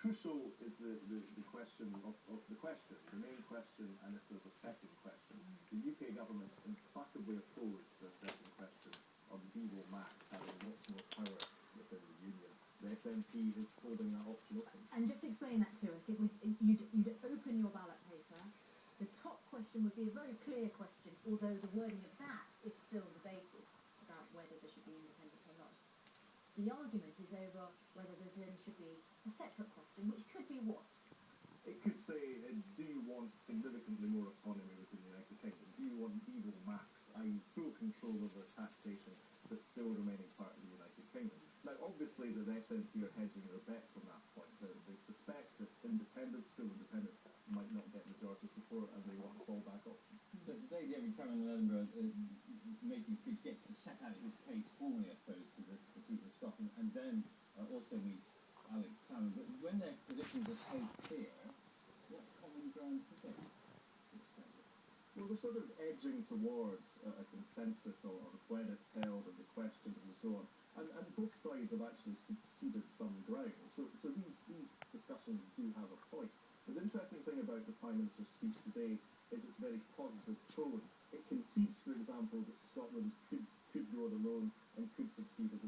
crucial is the question of the question, the main question, and if there's a second question. The UK government's implacably opposed to a second question on devo max having lots more power within the union. The SNP is holding that option open. And just explain that to us. You'd open your ballot paper. The top question would be a very clear question, although the wording of that is still debated about whether there should be independence or not. The argument is over whether there then should be a separate question, which could be what? It could say, do you want significantly more autonomy within the United Kingdom? Do you want devo max, i.e. full control over taxation, but still remaining part of the United Kingdom? Now, obviously, the SNP are hedging their bets on that point. They suspect that full independence, might not get majority support, and they want a fallback option. So today, David Cameron in Edinburgh, making a speech, gets to set out his case formally, I suppose, to the people of Scotland, and then also meets Alex Salmond. But when their positions are so clear, what common ground is it? Well, they're sort of edging towards a consensus on when it's held and the questions and so on. And both sides have actually ceded some ground. So these discussions do have a point. But the interesting thing about the Prime Minister's speech today